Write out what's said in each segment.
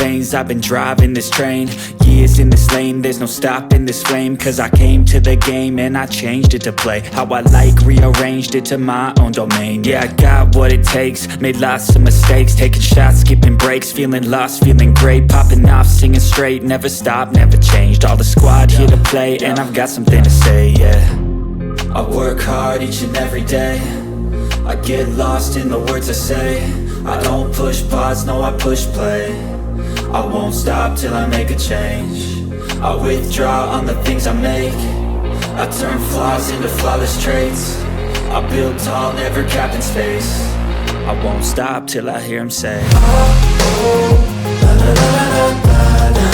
lanes, I've been driving this train. Years in this lane, there's no stopping this flame. Cause I came to the game and I changed it to play how I like, rearranged it to my own domain. Yeah, I got what it takes, made lots of mistakes, taking shots, skipping breaks, feeling lost, feeling great, popping off, singing straight, never stopped, never changed. All the squad here to play, and I've got something to say, yeah. I work hard each and every day, I get lost in the words I say. I don't push pause, no I push play. I won't stop till I make a change. I withdraw on the things I make. I turn flaws into flawless traits. I build tall, never capped in space. I won't stop till I hear him say, oh, oh, la la la la la la.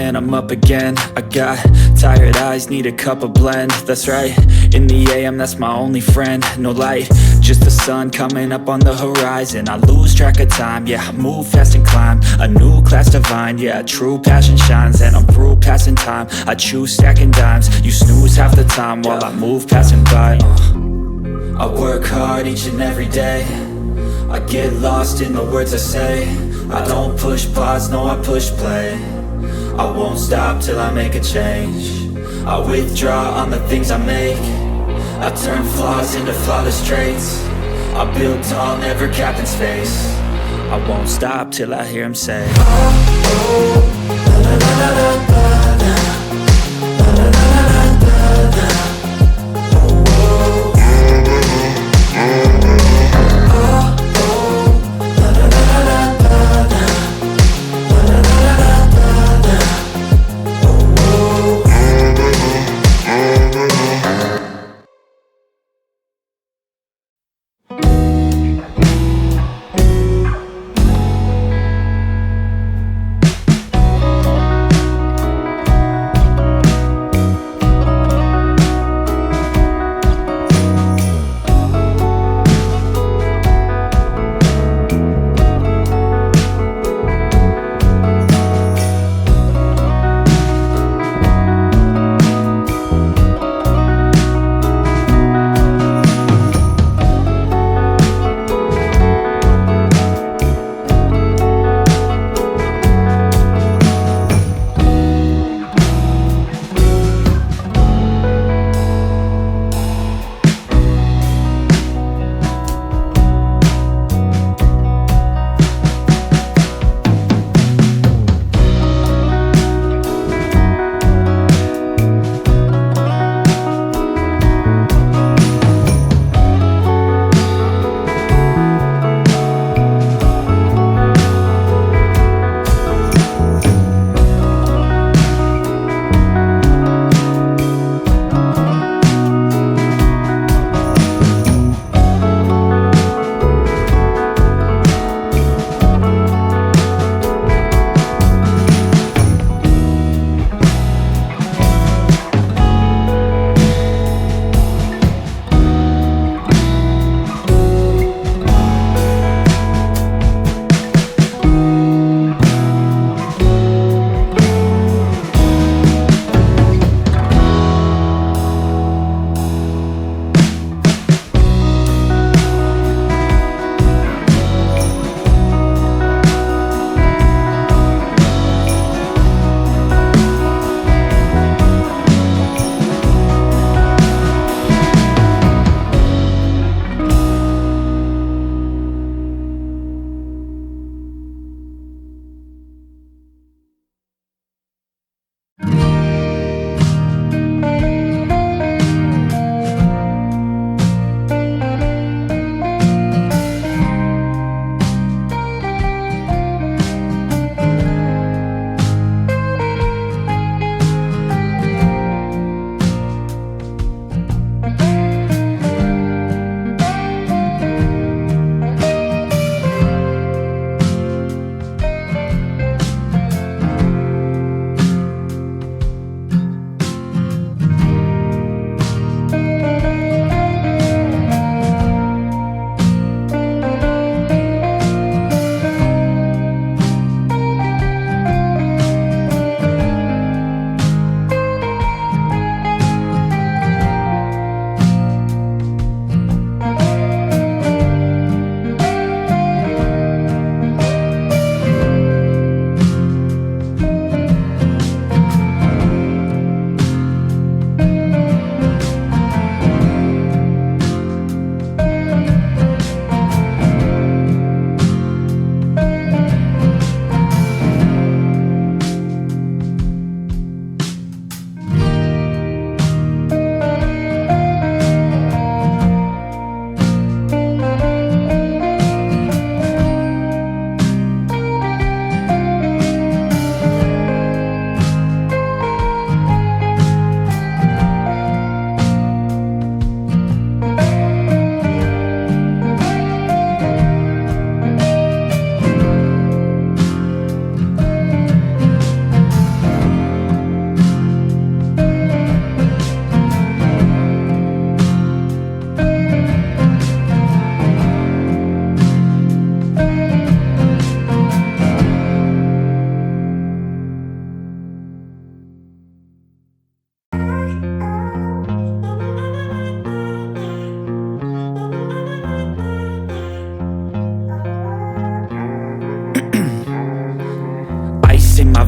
And I'm up again. I got tired eyes, need a cup of blend. That's right, in the AM, that's my only friend. No light, just the sun coming up on the horizon. I lose track of time, yeah, I move fast and climb a new class divine, yeah, true passion shines. And I'm through passing time, I choose stacking dimes. You snooze half the time while I move passing by. I work hard each and every day, I get lost in the words I say. I don't push pause, no I push play. I won't stop till I make a change. I withdraw on the things I make. I turn flaws into flawless traits. I build tall, never capped in space. I won't stop till I hear him say, oh, oh, la la la la la la. La la la la la la. Oh, oh. Oh, oh, la la la la la la. La la la la la.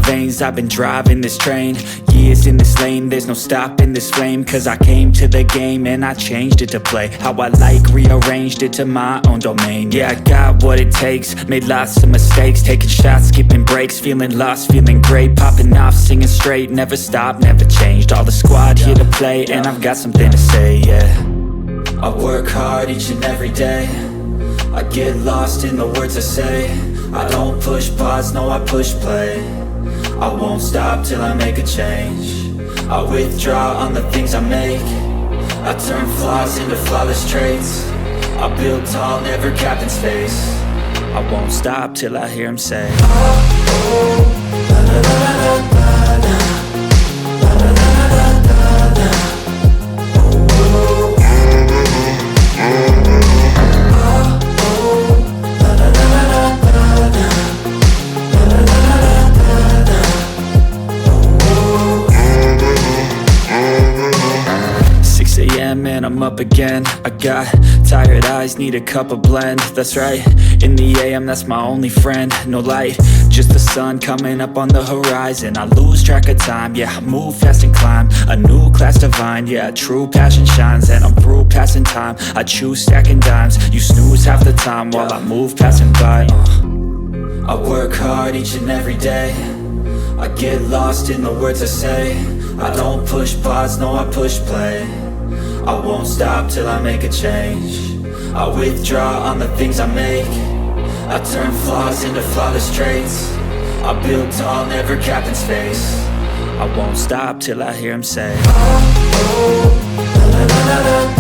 veins, I've been driving this train. Years in this lane, there's no stopping this flame. Cause I came to the game and I changed it to play how I like, rearranged it to my own domain. Yeah, I got what it takes, made lots of mistakes, taking shots, skipping breaks, feeling lost, feeling great, popping off, singing straight, never stopped, never changed. All the squad here to play, and I've got something to say, yeah. I work hard each and every day, I get lost in the words I say. I don't push pause, no I push play. I won't stop till I make a change. I withdraw on the things I make. I turn flaws into flawless traits. I build tall, never capped in space. I won't stop till I hear him say, oh, oh, la la la la la la, la la la la la la, oh, oh, oh, oh, la la la la la la, la la la la la la, oh, oh. 6 a.m. and I'm up again. I got tired eyes, need a cup of blend. That's right, in the AM, that's my only friend. No light, just the sun coming up on the horizon. I lose track of time, yeah, I move fast and climb a new class divine, yeah, true passion shines. And I'm through passing time, I choose stacking dimes. You snooze half the time while I move passing by. I work hard each and every day, I get lost in the words I say. I don't push pause, no I push play. I won't stop till I make a change. I withdraw on the things I make. I turn flaws into flawless traits. I build tall, never capped in space. I won't stop till I hear him say, oh, oh, la la la la la.